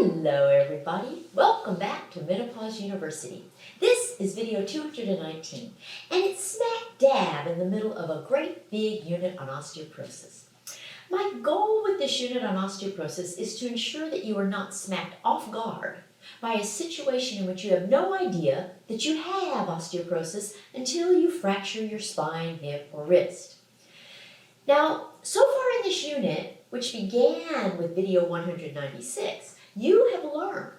Hello everybody, welcome back to Menopause University. This is video 219 and it's smack dab in the middle of a great big unit on osteoporosis. My goal with this unit on osteoporosis is to ensure that you are not smacked off guard by a situation in which you have no idea that you have osteoporosis until you fracture your spine, hip, or wrist. Now, so far in this unit, which began with video 196, you have learned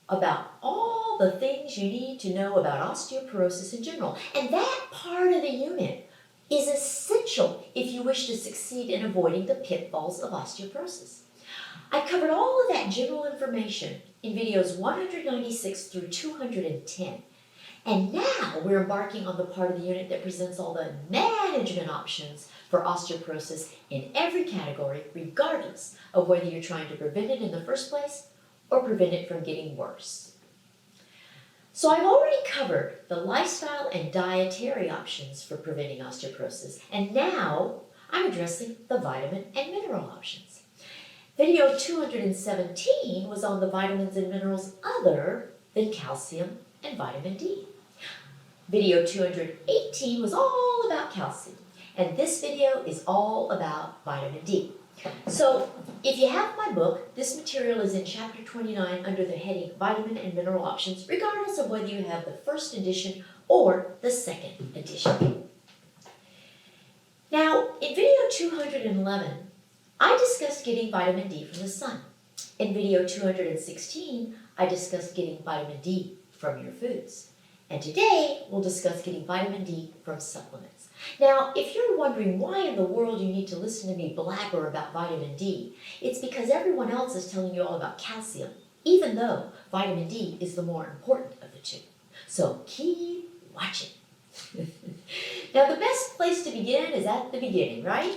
about all the things you need to know about osteoporosis in general. And that part of the unit is essential if you wish to succeed in avoiding the pitfalls of osteoporosis. I covered all of that general information in videos 196 through 210. And now we're embarking on the part of the unit that presents all the management options for osteoporosis in every category, regardless of whether you're trying to prevent it in the first place or prevent it from getting worse. So I've already covered the lifestyle and dietary options for preventing osteoporosis, and now I'm addressing the vitamin and mineral options. Video 217 was on the vitamins and minerals other than calcium and vitamin D. Video 218 was all about calcium, and this video is all about vitamin D. So if you have my book, this material is in chapter 29 under the heading Vitamin and Mineral Options, regardless of whether you have the first edition or the second edition. Now, in video 211, I discussed getting vitamin D from the sun. In video 216, I discussed getting vitamin D from your foods. And today, we'll discuss getting vitamin D from supplements. Now, if you're wondering why in the world you need to listen to me blabber about vitamin D, it's because everyone else is telling you all about calcium, even though vitamin D is the more important of the two. So keep watching. Now, the best place to begin is at the beginning, right?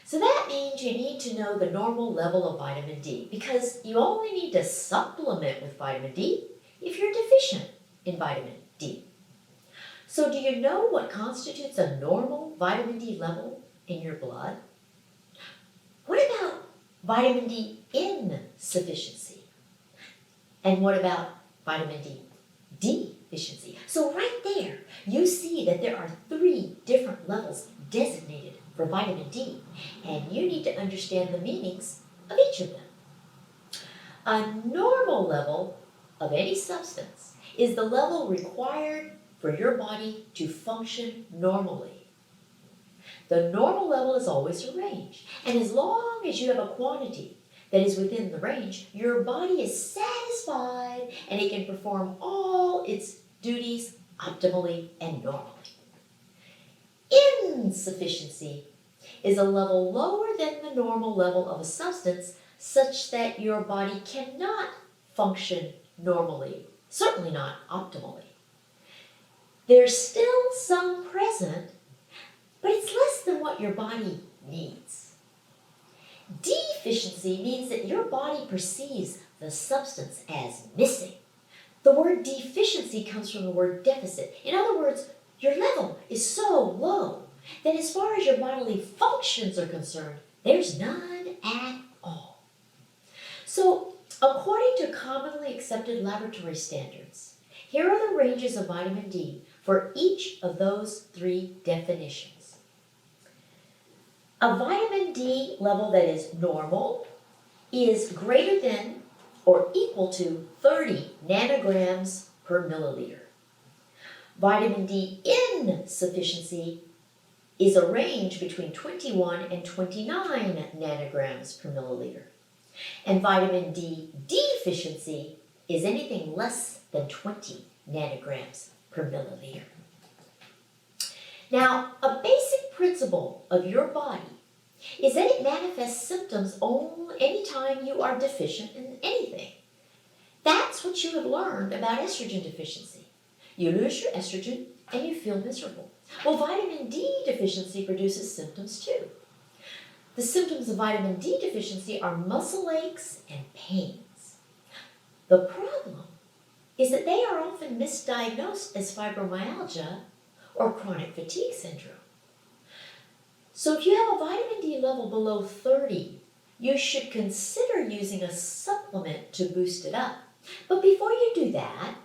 So that means you need to know the normal level of vitamin D, because you only need to supplement with vitamin D if you're deficient in vitamin D. So do you know what constitutes a normal vitamin D level in your blood? What about vitamin D insufficiency? And what about vitamin D deficiency? So right there, you see that there are 3 different levels designated for vitamin D, and you need to understand the meanings of each of them. A normal level of any substance is the level required for your body to function normally. The normal level is always a range, and as long as you have a quantity that is within the range, your body is satisfied and it can perform all its duties optimally and normally. Insufficiency is a level lower than the normal level of a substance such that your body cannot function normally, certainly not optimally. There's still some present, but it's less than what your body needs. Deficiency means that your body perceives the substance as missing. The word deficiency comes from the word deficit. In other words, your level is so low that as far as your bodily functions are concerned, there's none at all. So, according to commonly accepted laboratory standards, here are the ranges of vitamin D for each of those 3 definitions. A vitamin D level that is normal is greater than or equal to 30 nanograms per milliliter. Vitamin D insufficiency is a range between 21 and 29 nanograms per milliliter. And vitamin D deficiency is anything less than 20 nanograms per milliliter. Now, a basic principle of your body is that it manifests symptoms only anytime you are deficient in anything. That's what you have learned about estrogen deficiency. You lose your estrogen and you feel miserable. Well, vitamin D deficiency produces symptoms too. The symptoms of vitamin D deficiency are muscle aches and pains. The problem is that they are often misdiagnosed as fibromyalgia or chronic fatigue syndrome. So if you have a vitamin D level below 30, you should consider using a supplement to boost it up. But before you do that,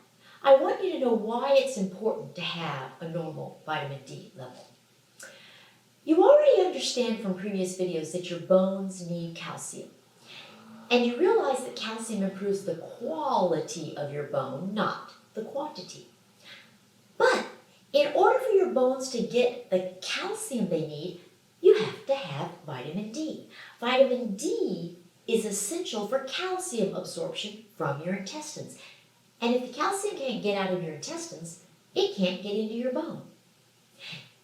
I want you to know why it's important to have a normal vitamin D level. You already understand from previous videos that your bones need calcium. And you realize that calcium improves the quality of your bone, not the quantity. But in order for your bones to get the calcium they need, you have to have vitamin D. Vitamin D is essential for calcium absorption from your intestines. And if the calcium can't get out of your intestines, it can't get into your bone.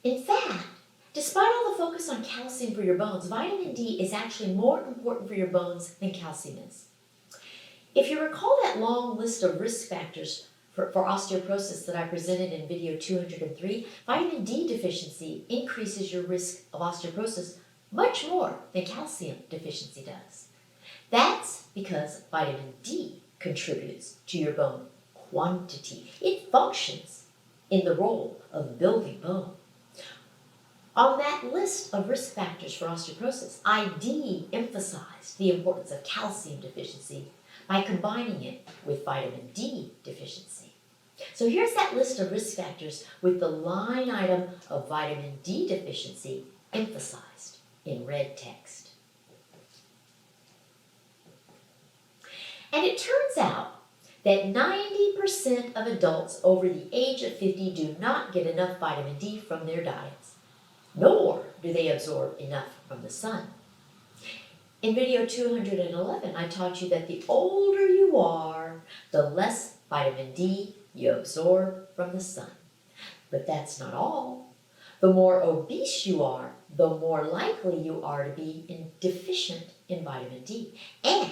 In fact, despite all the focus on calcium for your bones, vitamin D is actually more important for your bones than calcium is. If you recall that long list of risk factors for osteoporosis that I presented in video 203, vitamin D deficiency increases your risk of osteoporosis much more than calcium deficiency does. That's because vitamin D contributes to your bone quantity. It functions in the role of building bone. On that list of risk factors for osteoporosis, I de-emphasized the importance of calcium deficiency by combining it with vitamin D deficiency. So here's that list of risk factors with the line item of vitamin D deficiency emphasized in red text. And it turns out that 90% of adults over the age of 50 do not get enough vitamin D from their diets, nor do they absorb enough from the sun. In video 211, I taught you that the older you are, the less vitamin D you absorb from the sun. But that's not all. The more obese you are, the more likely you are to be deficient in vitamin D. And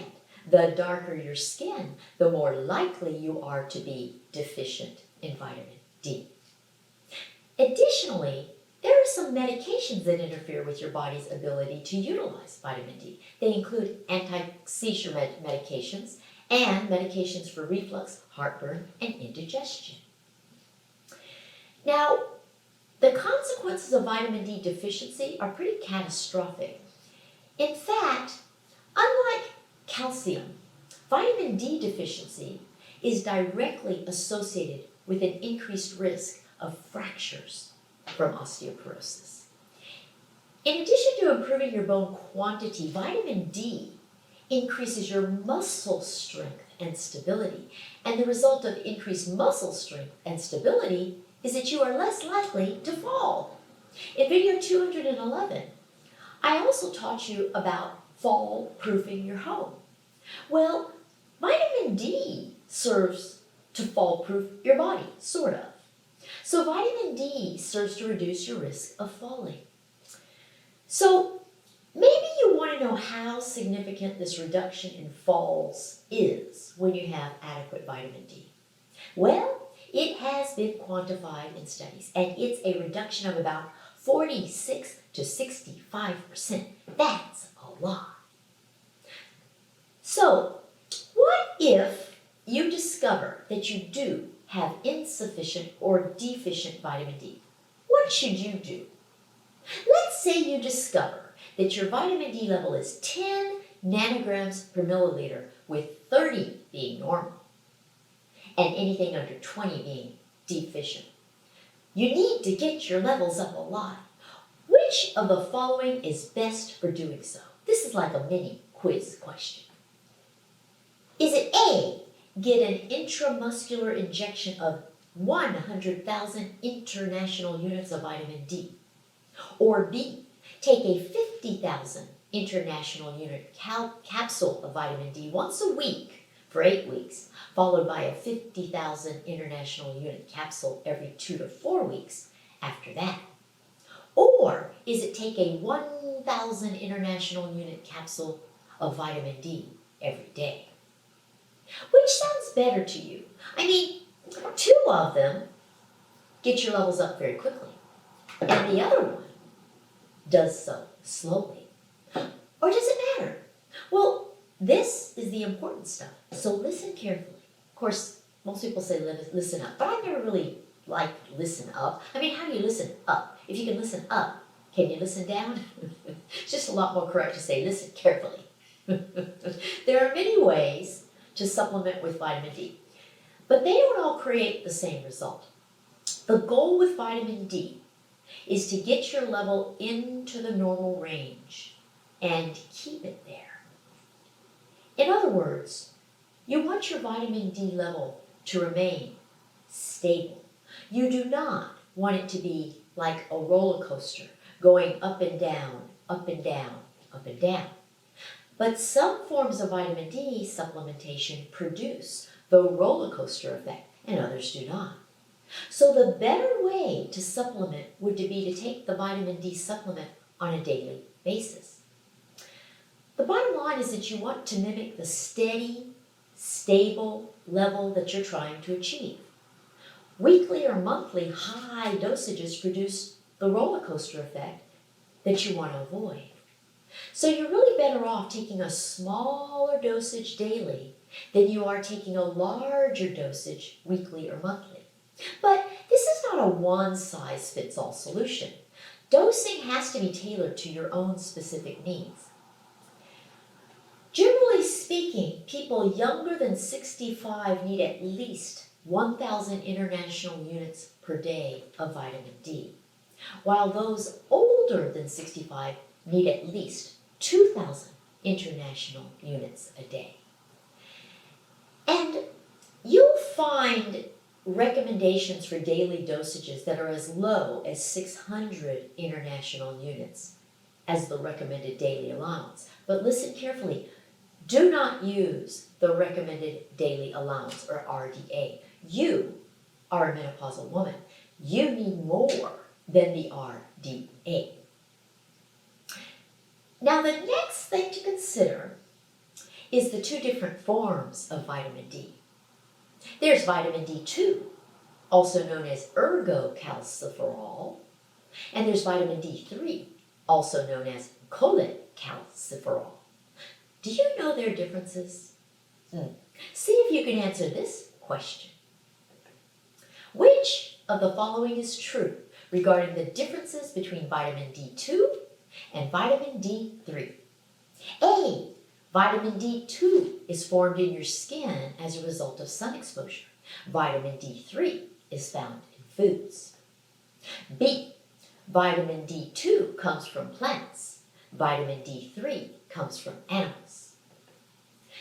the darker your skin, the more likely you are to be deficient in vitamin D. Additionally, there are some medications that interfere with your body's ability to utilize vitamin D. They include anti-seizure medications and medications for reflux, heartburn, and indigestion. Now, the consequences of vitamin D deficiency are pretty catastrophic. In fact, unlike calcium, vitamin D deficiency is directly associated with an increased risk of fractures from osteoporosis. In addition to improving your bone quantity, vitamin D increases your muscle strength and stability. And the result of increased muscle strength and stability is that you are less likely to fall. In video 211, I also taught you about fall-proofing your home. Well, vitamin D serves to fall-proof your body, sort of. So vitamin D serves to reduce your risk of falling. So maybe you want to know how significant this reduction in falls is when you have adequate vitamin D. Well, it has been quantified in studies, and it's a reduction of about 46 to 65%. That's a lot. So, what if you discover that you do have insufficient or deficient vitamin D? What should you do? Let's say you discover that your vitamin D level is 10 nanograms per milliliter, with 30 being normal and anything under 20 being deficient. You need to get your levels up a lot. Which of the following is best for doing so? This is like a mini quiz question. Is it A, get an intramuscular injection of 100,000 international units of vitamin D? Or B, take a 50,000 international unit capsule of vitamin D once a week for 8 weeks, followed by a 50,000 international unit capsule every 2 to 4 weeks after that? Or is it take a 1,000 international unit capsule of vitamin D every day? Which sounds better to you? I mean, 2 of them get your levels up very quickly, and the other one does so slowly. Or does it matter? Well, this is the important stuff, so listen carefully. Of course, most people say listen up, but I never really liked listen up. I mean, how do you listen up? If you can listen up, can you listen down? It's just a lot more correct to say listen carefully. There are many ways to supplement with vitamin D, but they don't all create the same result. The goal with vitamin D is to get your level into the normal range and keep it there. In other words, you want your vitamin D level to remain stable. You do not want it to be like a roller coaster going up and down, up and down, up and down. But some forms of vitamin D supplementation produce the roller coaster effect, and others do not. So the better way to supplement would be to take the vitamin D supplement on a daily basis. The bottom line is that you want to mimic the steady, stable level that you're trying to achieve. Weekly or monthly high dosages produce the roller coaster effect that you want to avoid. So you're really better off taking a smaller dosage daily than you are taking a larger dosage weekly or monthly. But this is not a one-size-fits-all solution. Dosing has to be tailored to your own specific needs. Generally speaking, people younger than 65 need at least 1,000 international units per day of vitamin D, while those older than 65 need at least 2,000 international units a day. And you'll find recommendations for daily dosages that are as low as 600 international units as the recommended daily allowance. But listen carefully, do not use the recommended daily allowance or RDA. You are a menopausal woman. You need more than the RDA. Now the next thing to consider is the two different forms of vitamin D. There's vitamin D2, also known as ergocalciferol, and there's vitamin D3, also known as cholecalciferol. Do you know their differences? See if you can answer this question. Which of the following is true regarding the differences between vitamin D2 and vitamin D3? A. Vitamin D2 is formed in your skin as a result of sun exposure. Vitamin D3 is found in foods. B. Vitamin D2 comes from plants. Vitamin D3 comes from animals.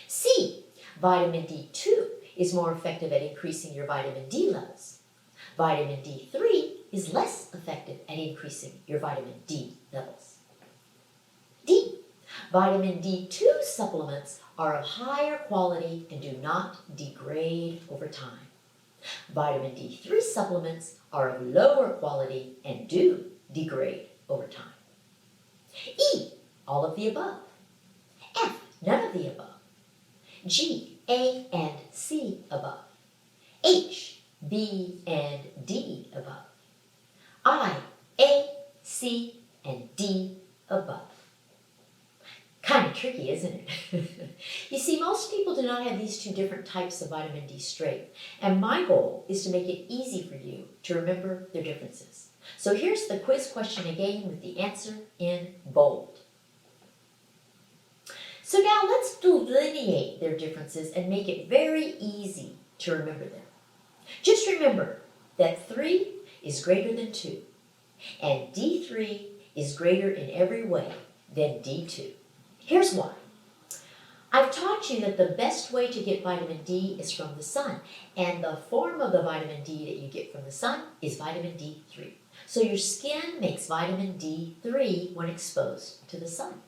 C. Vitamin D2 is more effective at increasing your vitamin D levels. Vitamin D3 is less effective at increasing your vitamin D levels. D. Vitamin D2 supplements are of higher quality and do not degrade over time. Vitamin D3 supplements are of lower quality and do degrade over time. E. All of the above. F. None of the above. G. A and C above. H. B and D above. I. A, C, and D above. Kind of tricky, isn't it? You see, most people do not have these two different types of vitamin D straight, and my goal is to make it easy for you to remember their differences. So here's the quiz question again with the answer in bold. So now let's delineate their differences and make it very easy to remember them. Just remember that 3 is greater than 2, and D3 is greater in every way than D2. Here's why. I've taught you that the best way to get vitamin D is from the sun, and the form of the vitamin D that you get from the sun is vitamin D3. So your skin makes vitamin D3 when exposed to the sun.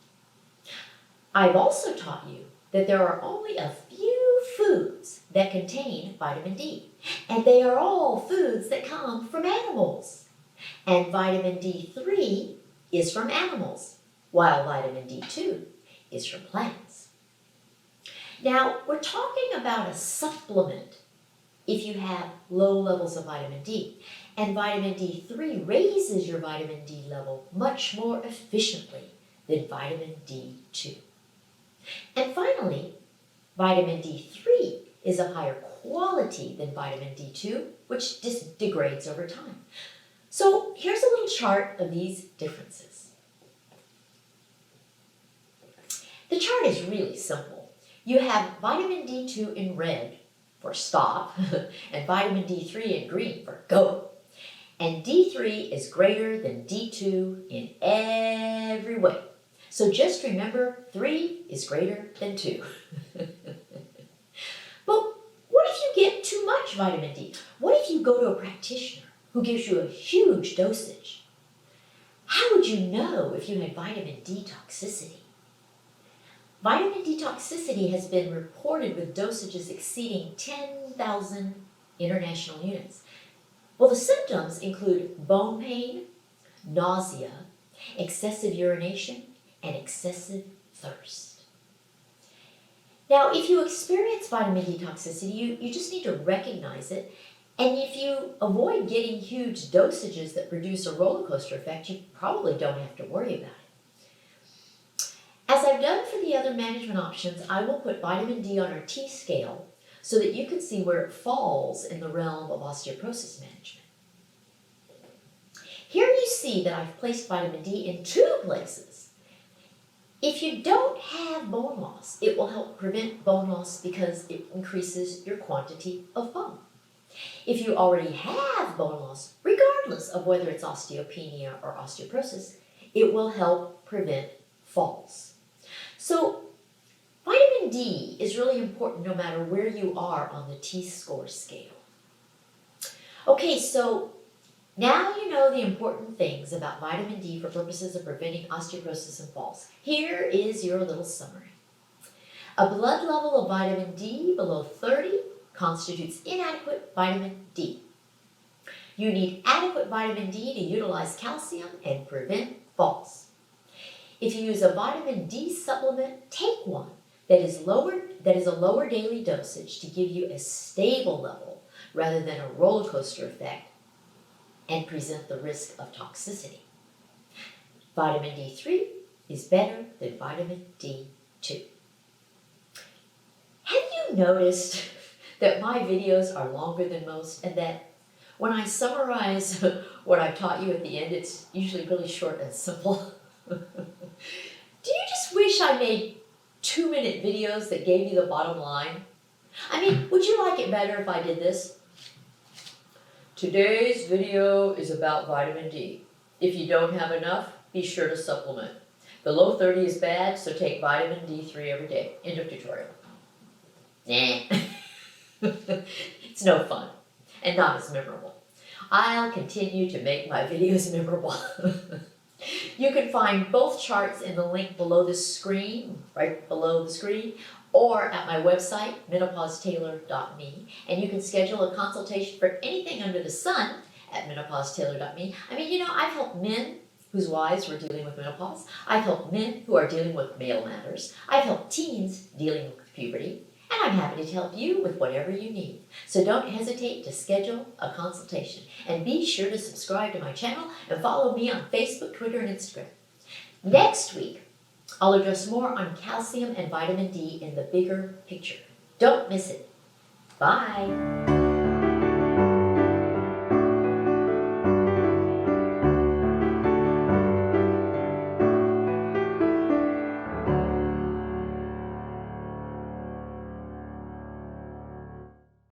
I've also taught you that there are only a few foods that contain vitamin D, and they are all foods that come from animals. And vitamin D3 is from animals, while vitamin D2 is from plants. Now, we're talking about a supplement if you have low levels of vitamin D, and vitamin D3 raises your vitamin D level much more efficiently than vitamin D2. And finally, vitamin D3 is of higher quality than vitamin D2, which degrades over time. So here's a little chart of these differences. The chart is really simple. You have vitamin D2 in red for stop and vitamin D3 in green for go. And D3 is greater than D2 in every way. So just remember, 3 is greater than 2. But what if you get too much vitamin D? What if you go to a practitioner who gives you a huge dosage? How would you know if you had vitamin D toxicity? Vitamin D toxicity has been reported with dosages exceeding 10,000 international units. Well, the symptoms include bone pain, nausea, excessive urination, and excessive thirst. Now, if you experience vitamin D toxicity, you just need to recognize it. And if you avoid getting huge dosages that produce a roller coaster effect, you probably don't have to worry about it. As I've done for the other management options, I will put vitamin D on our T scale so that you can see where it falls in the realm of osteoporosis management. Here you see that I've placed vitamin D in 2 places. If you don't have bone loss, it will help prevent bone loss because it increases your quantity of bone. If you already have bone loss, regardless of whether it's osteopenia or osteoporosis, it will help prevent falls. So vitamin D is really important no matter where you are on the T-score scale. Okay, so now you know the important things about vitamin D for purposes of preventing osteoporosis and falls. Here is your little summary. A blood level of vitamin D below 30 constitutes inadequate vitamin D. You need adequate vitamin D to utilize calcium and prevent falls. If you use a vitamin D supplement, take one that is a lower daily dosage to give you a stable level rather than a roller coaster effect and present the risk of toxicity. Vitamin D3 is better than vitamin D2. Have you noticed that my videos are longer than most and that when I summarize what I've taught you at the end, it's usually really short and simple? Do you just wish I made 2-minute videos that gave you the bottom line? I mean, would you like it better if I did this? Today's video is about vitamin D. If you don't have enough, be sure to supplement. Below 30 is bad, so take vitamin D3 every day. End of tutorial. Nah. It's no fun and not as memorable. I'll continue to make my videos memorable. You can find both charts in the link below the screen, right below the screen, or at my website, menopausetailor.me. And you can schedule a consultation for anything under the sun at menopausetailor.me. I mean, you know, I've helped men whose wives were dealing with menopause. I've helped men who are dealing with male matters. I've helped teens dealing with puberty. And I'm happy to help you with whatever you need. So don't hesitate to schedule a consultation. And be sure to subscribe to my channel and follow me on Facebook, Twitter, and Instagram. Next week, I'll address more on calcium and vitamin D in the bigger picture. Don't miss it. Bye.